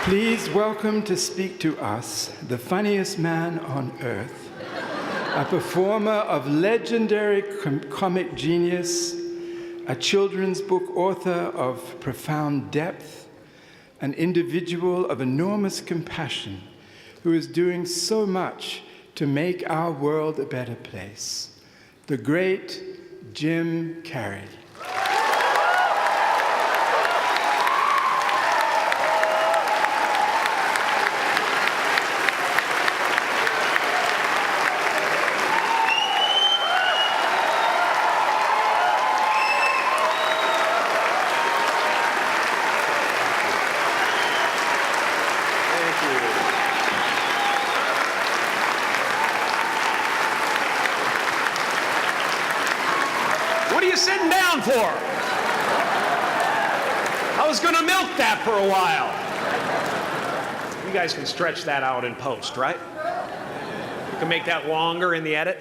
Please welcome to speak to us the funniest man on earth, a performer of legendary comic genius, a children's book author of profound depth, an individual of enormous compassion who is doing so much to make our world a better place, the great Jim Carrey. What are you sitting down for? I was going to milk that for a while. You guys can stretch that out in post, right? You can make that longer in the edit.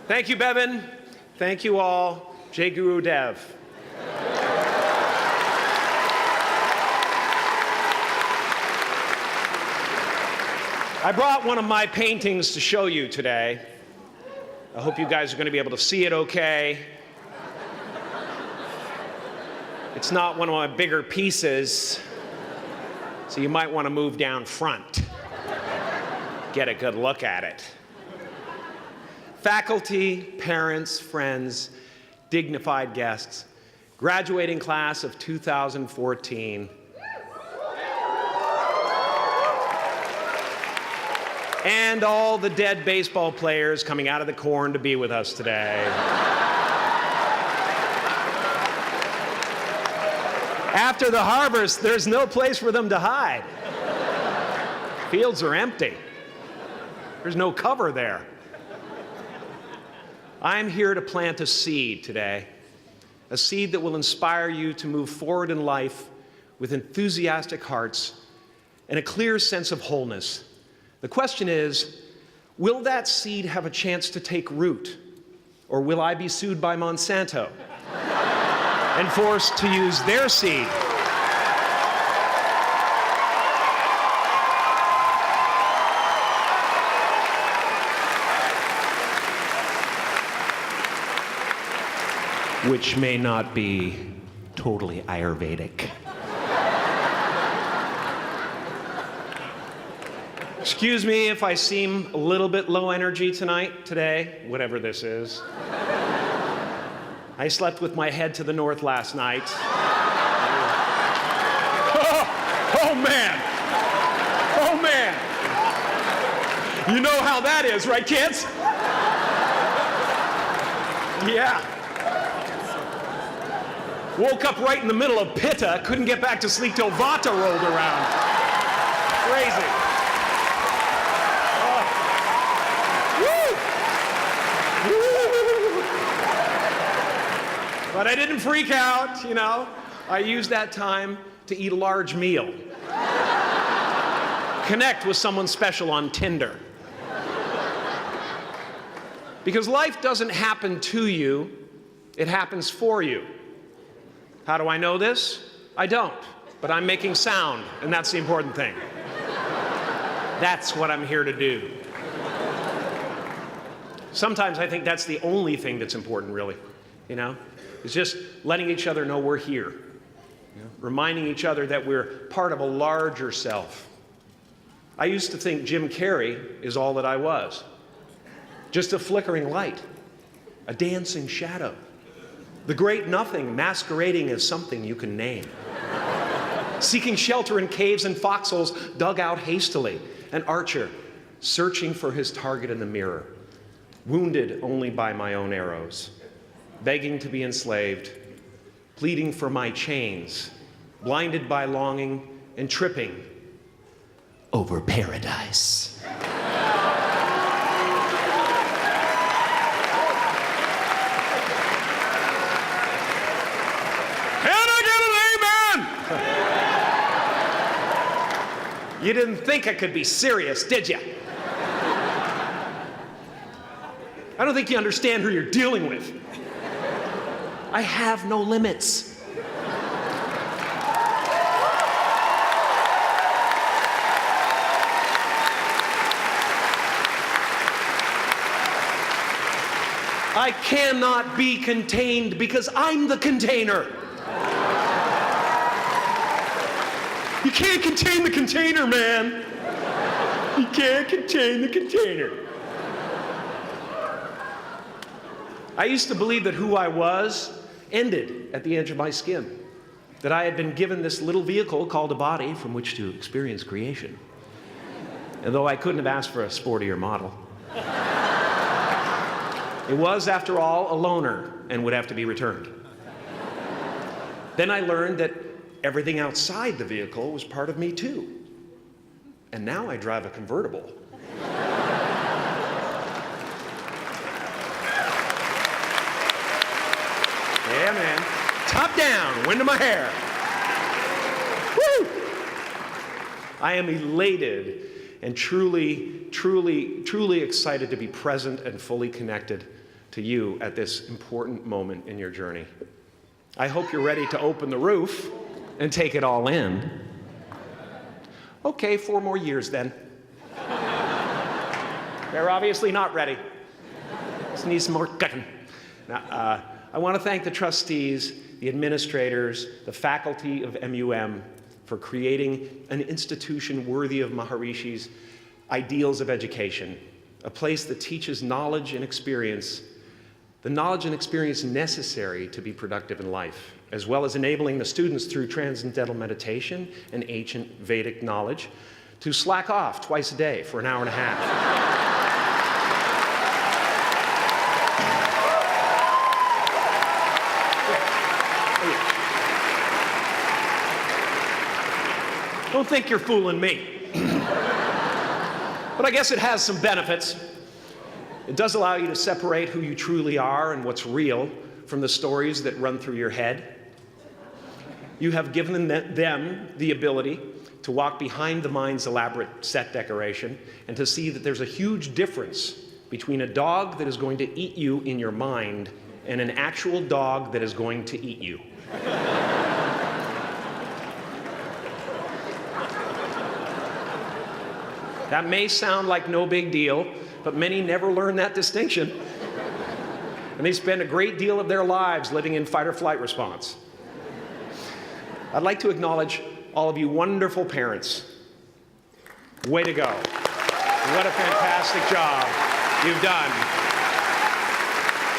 Thank you, Bevin. Thank you all. Jai Guru Dev. I brought one of my paintings to show you today. I hope you guys are going to be able to see it okay. It's not one of my bigger pieces, so you might want to move down front. Get a good look at it. Faculty, parents, friends, dignified guests, graduating class of 2014. And all the dead baseball players coming out of the corn to be with us today. After the harvest, there's no place for them to hide. Fields are empty. There's no cover there. I'm here to plant a seed today, a seed that will inspire you to move forward in life with enthusiastic hearts and a clear sense of wholeness. The question is, will that seed have a chance to take root, or will I be sued by Monsanto and forced to use their seed? Which may not be totally Ayurvedic. Excuse me if I seem a little bit low energy today, whatever this is. I slept with my head to the north last night. Oh man! Oh man! You know how that is, right, kids? Yeah. Woke up right in the middle of Pitta, couldn't get back to sleep till Vata rolled around. Crazy. But I didn't freak out, you know. I used that time to eat a large meal. Connect with someone special on Tinder. Because life doesn't happen to you, it happens for you. How do I know this? I don't, but I'm making sound, and that's the important thing. That's what I'm here to do. Sometimes I think that's the only thing that's important, really, you know? It's just letting each other know we're here. You know? Reminding each other that we're part of a larger self. I used to think Jim Carrey is all that I was. Just a flickering light, a dancing shadow, the great nothing masquerading as something you can name. Seeking shelter in caves and foxholes dug out hastily, an archer searching for his target in the mirror, wounded only by my own arrows, begging to be enslaved, pleading for my chains, blinded by longing and tripping over paradise. You didn't think I could be serious, did you? I don't think you understand who you're dealing with. I have no limits. I cannot be contained because I'm the container. You can't contain the container, man. You can't contain the container. I used to believe that who I was ended at the edge of my skin, that I had been given this little vehicle called a body from which to experience creation. And though I couldn't have asked for a sportier model, it was, after all, a loaner and would have to be returned. Then I learned that everything outside the vehicle was part of me too. And now I drive a convertible. Yeah, man. Top down, wind in my hair. Woo! I am elated and truly, truly, truly excited to be present and fully connected to you at this important moment in your journey. I hope you're ready to open the roof and take it all in. Okay, 4 more years then. They're obviously not ready. Just need some more cooking. Now, I want to thank the trustees, the administrators, the faculty of MUM for creating an institution worthy of Maharishi's ideals of education, a place that teaches knowledge and experience, the knowledge and experience necessary to be productive in life, as well as enabling the students through transcendental meditation and ancient Vedic knowledge to slack off twice a day for an hour and a half. Don't think you're fooling me. But I guess it has some benefits. It does allow you to separate who you truly are and what's real from the stories that run through your head. You have given them the ability to walk behind the mind's elaborate set decoration and to see that there's a huge difference between a dog that is going to eat you in your mind and an actual dog that is going to eat you. That may sound like no big deal, but many never learn that distinction. And they spend a great deal of their lives living in fight or flight response. I'd like to acknowledge all of you wonderful parents. Way to go. What a fantastic job you've done.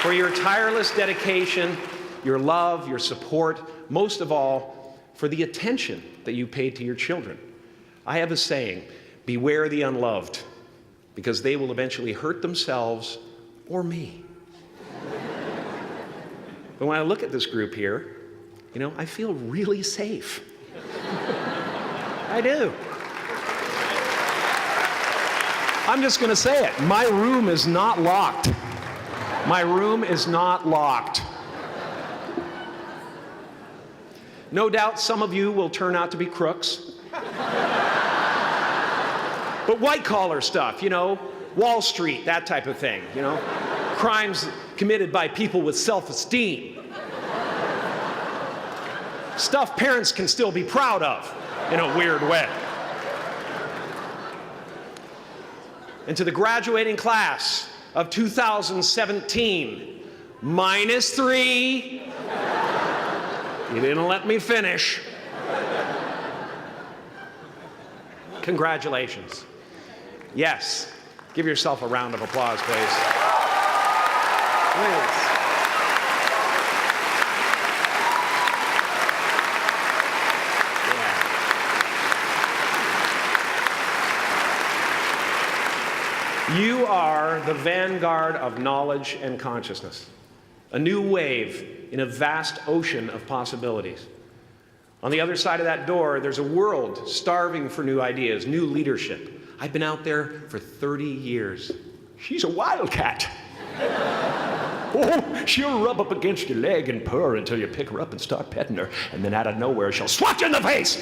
For your tireless dedication, your love, your support, most of all, for the attention that you paid to your children. I have a saying, beware the unloved, because they will eventually hurt themselves or me. But when I look at this group here, you know, I feel really safe. I do. I'm just going to say it. My room is not locked. My room is not locked. No doubt some of you will turn out to be crooks. But white-collar stuff, you know, Wall Street, that type of thing, you know, crimes committed by people with self-esteem. Stuff parents can still be proud of in a weird way. And to the graduating class of 2017, -3, you didn't let me finish. Congratulations. Yes, give yourself a round of applause, please. Please. Yeah. You are the vanguard of knowledge and consciousness, a new wave in a vast ocean of possibilities. On the other side of that door, there's a world starving for new ideas, new leadership. I've been out there for 30 years. She's a wildcat. Oh, she'll rub up against your leg and purr until you pick her up and start petting her, and then out of nowhere, she'll swat you in the face.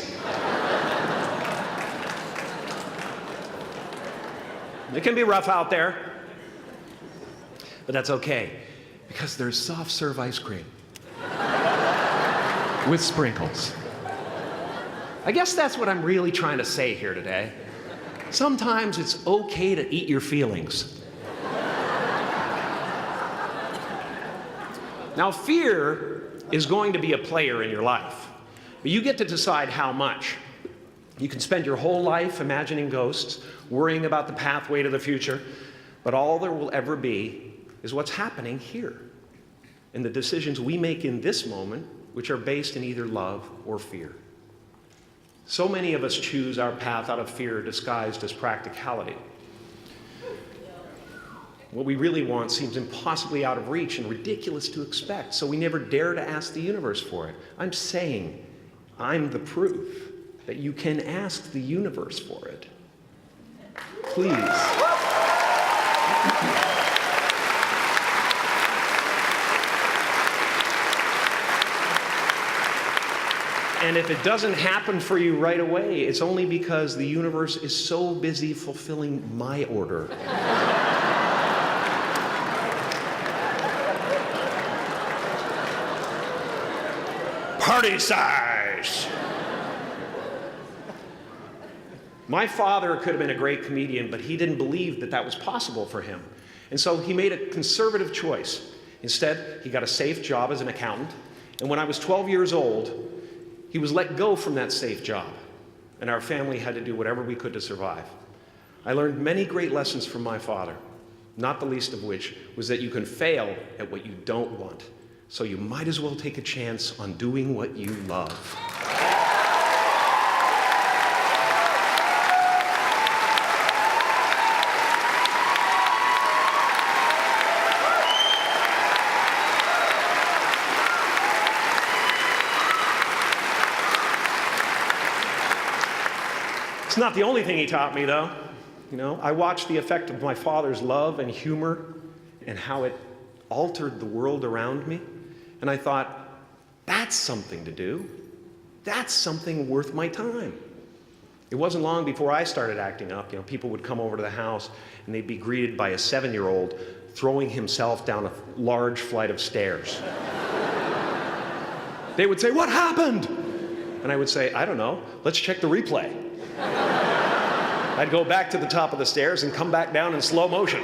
It can be rough out there, but that's okay, because there's soft serve ice cream with sprinkles. I guess that's what I'm really trying to say here today. Sometimes it's okay to eat your feelings. Now, fear is going to be a player in your life, but you get to decide how much. You can spend your whole life imagining ghosts, worrying about the pathway to the future, but all there will ever be is what's happening here, and the decisions we make in this moment, which are based in either love or fear. So many of us choose our path out of fear disguised as practicality. What we really want seems impossibly out of reach and ridiculous to expect, so we never dare to ask the universe for it. I'm saying I'm the proof that you can ask the universe for it. Please. And if it doesn't happen for you right away, it's only because the universe is so busy fulfilling my order. Party size! My father could have been a great comedian, but he didn't believe that that was possible for him. And so he made a conservative choice. Instead, he got a safe job as an accountant. And when I was 12 years old, he was let go from that safe job. And our family had to do whatever we could to survive. I learned many great lessons from my father, not the least of which was that you can fail at what you don't want. So you might as well take a chance on doing what you love. It's not the only thing he taught me, though. You know, I watched the effect of my father's love and humor and how it altered the world around me. And I thought, that's something to do. That's something worth my time. It wasn't long before I started acting up. You know, people would come over to the house and they'd be greeted by a 7-year-old throwing himself down a large flight of stairs. They would say, "What happened?" And I would say, "I don't know. Let's check the replay." I'd go back to the top of the stairs and come back down in slow motion.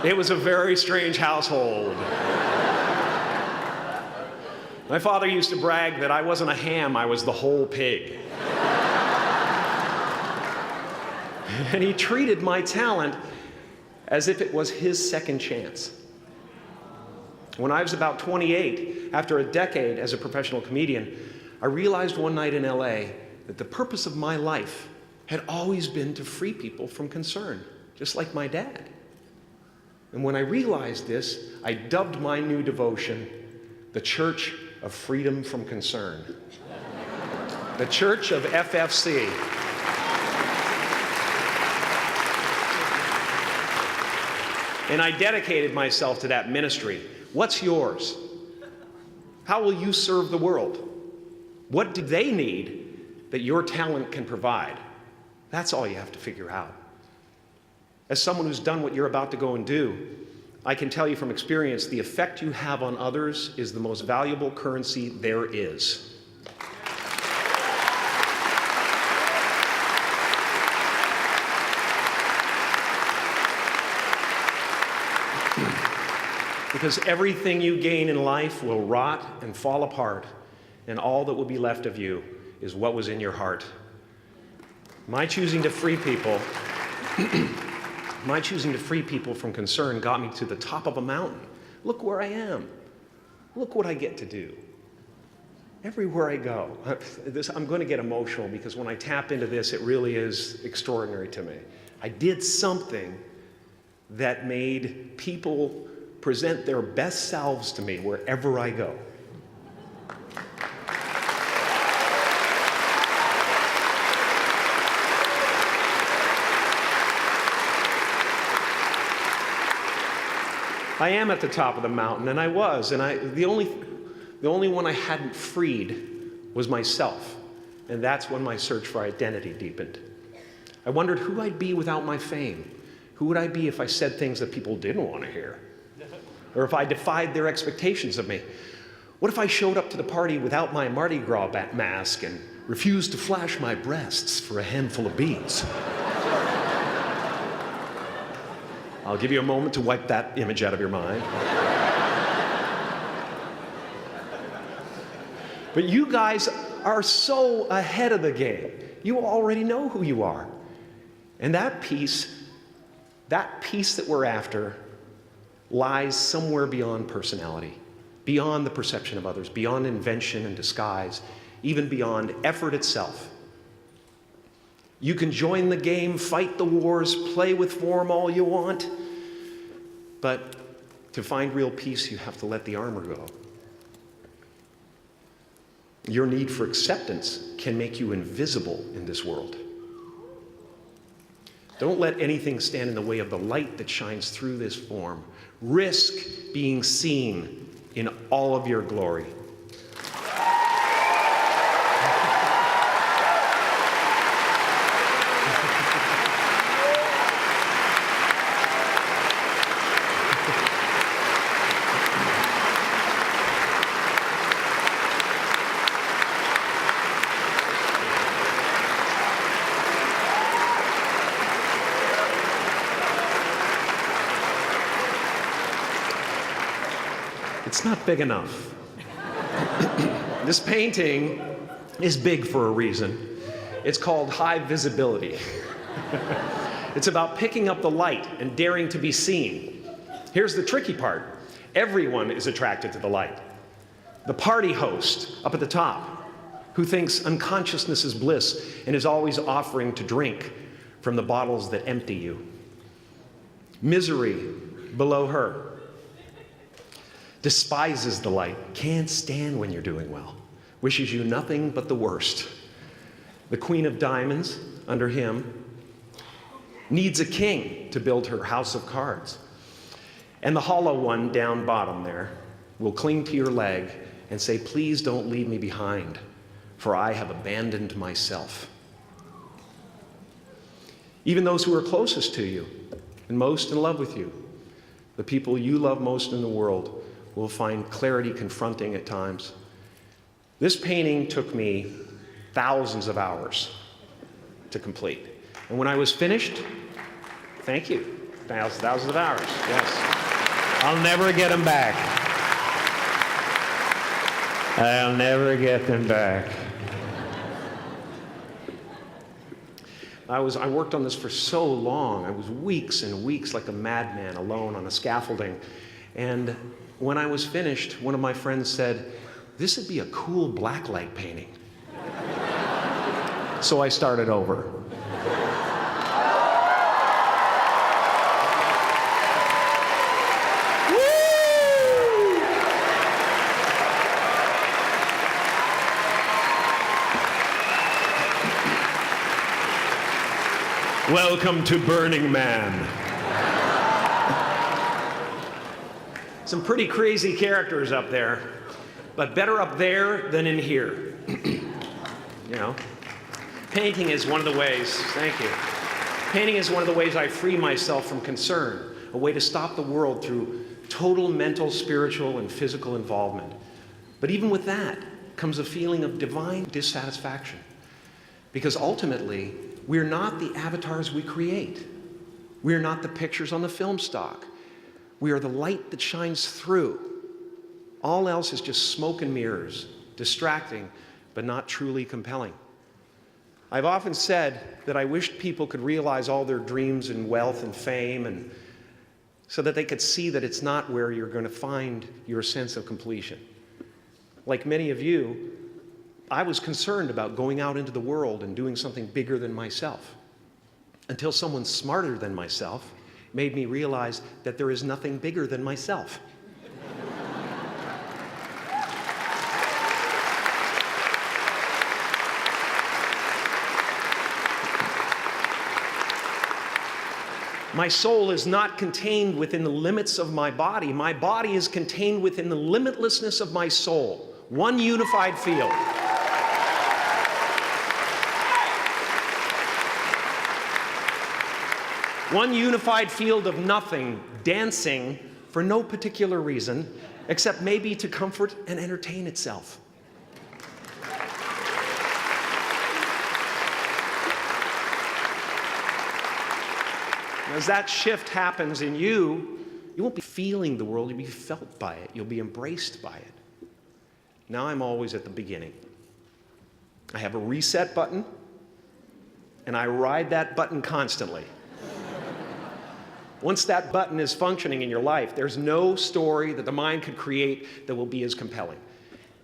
It was a very strange household. My father used to brag that I wasn't a ham, I was the whole pig. And he treated my talent as if it was his second chance. When I was about 28, after a decade as a professional comedian, I realized one night in LA that the purpose of my life had always been to free people from concern, just like my dad. And when I realized this, I dubbed my new devotion the Church of Freedom from Concern. The Church of FFC. And I dedicated myself to that ministry. What's yours? How will you serve the world? What do they need that your talent can provide? That's all you have to figure out. As someone who's done what you're about to go and do, I can tell you from experience, the effect you have on others is the most valuable currency there is. Because everything you gain in life will rot and fall apart, and all that will be left of you is what was in your heart. My choosing to free people, from concern got me to the top of a mountain. Look where I am. Look what I get to do. Everywhere I go. I'm going to get emotional because when I tap into this, it really is extraordinary to me. I did something that made people present their best selves to me wherever I go. I am at the top of the mountain, and I was, and the only one I hadn't freed was myself, and that's when my search for identity deepened. I wondered who I'd be without my fame. Who would I be if I said things that people didn't want to hear? Or if I defied their expectations of me? What if I showed up to the party without my Mardi Gras mask and refused to flash my breasts for a handful of beads? I'll give you a moment to wipe that image out of your mind. But you guys are so ahead of the game. You already know who you are. And that peace that we're after lies somewhere beyond personality, beyond the perception of others, beyond invention and disguise, even beyond effort itself. You can join the game, fight the wars, play with form all you want, but to find real peace, you have to let the armor go. Your need for acceptance can make you invisible in this world. Don't let anything stand in the way of the light that shines through this form. Risk being seen in all of your glory. It's not big enough. This painting is big for a reason. It's called high visibility. It's about picking up the light and daring to be seen. Here's the tricky part. Everyone is attracted to the light. The party host up at the top, who thinks unconsciousness is bliss and is always offering to drink from the bottles that empty you. Misery below her. Despises the light, can't stand when you're doing well, wishes you nothing but the worst. The Queen of Diamonds, under him, needs a king to build her house of cards. And the hollow one down bottom there will cling to your leg and say, please don't leave me behind, for I have abandoned myself. Even those who are closest to you and most in love with you, the people you love most in the world, will find clarity confronting at times. This painting took me thousands of hours to complete. And when I was finished, thank you, thousands of hours, yes. I'll never get them back. I'll never get them back. I worked on this for so long. I was weeks and weeks like a madman alone on a scaffolding. And when I was finished, one of my friends said, this would be a cool blacklight painting. So I started over. Welcome to Burning Man. Some pretty crazy characters up there, but better up there than in here. You know, painting is one of the ways, thank you. Painting is one of the ways I free myself from concern, a way to stop the world through total mental, spiritual, and physical involvement. But even with that comes a feeling of divine dissatisfaction, because ultimately, we're not the avatars we create. We're not the pictures on the film stock. We are the light that shines through. All else is just smoke and mirrors, distracting, but not truly compelling. I've often said that I wished people could realize all their dreams and wealth and fame, and so that they could see that it's not where you're going to find your sense of completion. Like many of you, I was concerned about going out into the world and doing something bigger than myself, until someone smarter than myself made me realize that there is nothing bigger than myself. My soul is not contained within the limits of my body. My body is contained within the limitlessness of my soul, one unified field. One unified field of nothing, dancing for no particular reason, except maybe to comfort and entertain itself. As that shift happens in you, you won't be feeling the world, you'll be felt by it. You'll be embraced by it. Now I'm always at the beginning. I have a reset button, and I ride that button constantly. Once that button is functioning in your life, there's no story that the mind could create that will be as compelling.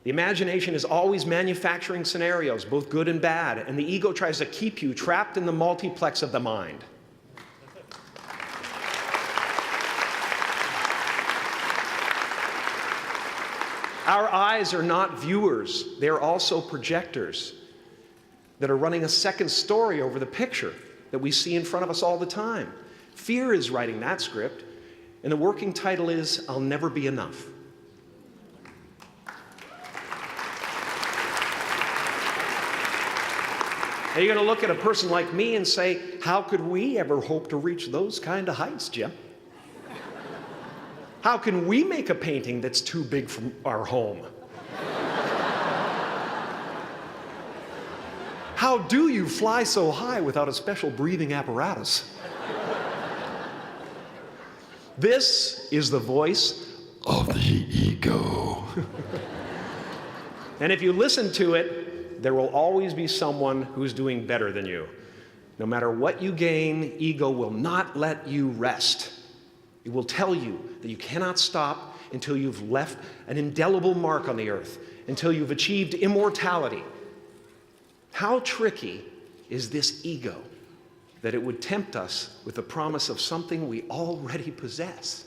The imagination is always manufacturing scenarios, both good and bad, and the ego tries to keep you trapped in the multiplex of the mind. Our eyes are not viewers, they're also projectors that are running a second story over the picture that we see in front of us all the time. Fear is writing that script, and the working title is, I'll Never Be Enough. Now you're going to look at a person like me and say, how could we ever hope to reach those kind of heights, Jim? How can we make a painting that's too big for our home? How do you fly so high without a special breathing apparatus? This is the voice of the ego. And if you listen to it, there will always be someone who's doing better than you. No matter what you gain, ego will not let you rest. It will tell you that you cannot stop until you've left an indelible mark on the earth, until you've achieved immortality. How tricky is this ego that it would tempt us with the promise of something we already possess?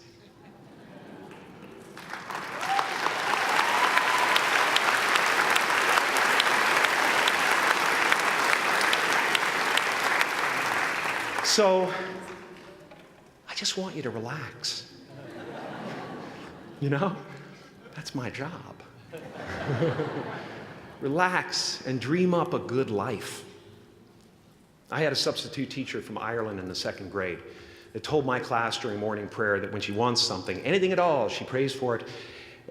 So, I just want you to relax. You know, that's my job. Relax and dream up a good life. I had a substitute teacher from Ireland in the 2nd grade that told my class during morning prayer that when she wants something, anything at all, she prays for it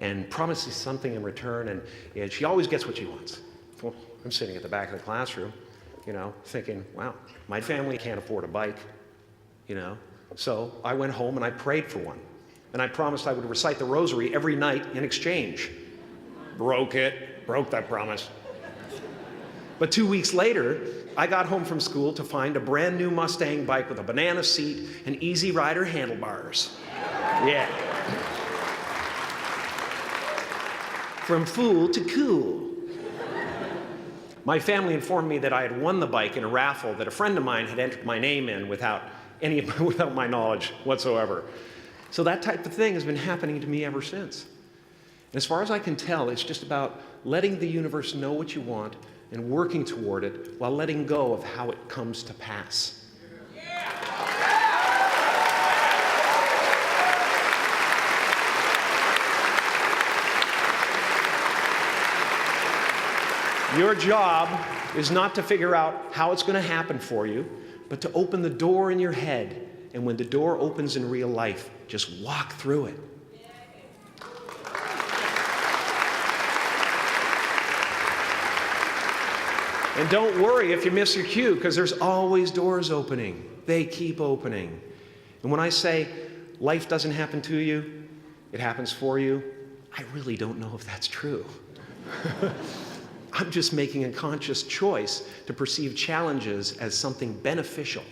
and promises something in return, and she always gets what she wants. Well, I'm sitting at the back of the classroom, you know, thinking, wow, my family can't afford a bike, you know. So I went home and I prayed for one. And I promised I would recite the rosary every night in exchange. Broke that promise. But 2 weeks later, I got home from school to find a brand new Mustang bike with a banana seat and Easy Rider handlebars. Yeah. From fool to cool. My family informed me that I had won the bike in a raffle that a friend of mine had entered my name in without my knowledge whatsoever. So that type of thing has been happening to me ever since. And as far as I can tell, it's just about letting the universe know what you want and working toward it while letting go of how it comes to pass. Your job is not to figure out how it's going to happen for you, but to open the door in your head. And when the door opens in real life, just walk through it. And don't worry if you miss your cue, because there's always doors opening. They keep opening. And when I say life doesn't happen to you, it happens for you, I really don't know if that's true. I'm just making a conscious choice to perceive challenges as something beneficial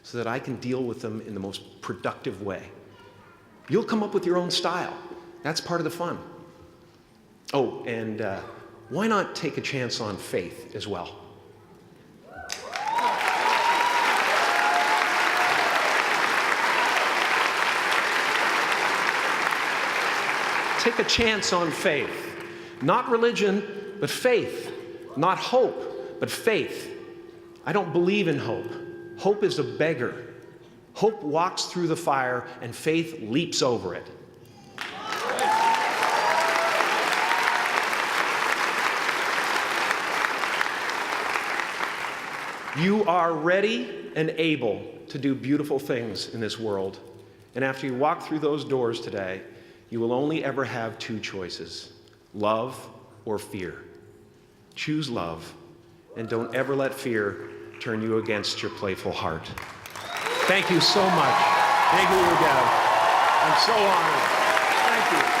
so that I can deal with them in the most productive way. You'll come up with your own style. That's part of the fun. Oh, and why not take a chance on faith as well? Take a chance on faith. Not religion, but faith. Not hope, but faith. I don't believe in hope. Hope is a beggar. Hope walks through the fire, and faith leaps over it. You are ready and able to do beautiful things in this world. And after you walk through those doors today, You will only ever have two choices, love or fear. Choose love, and don't ever let fear turn you against your playful heart. Thank you so much. Thank you, Deb. I'm so honored. Thank you.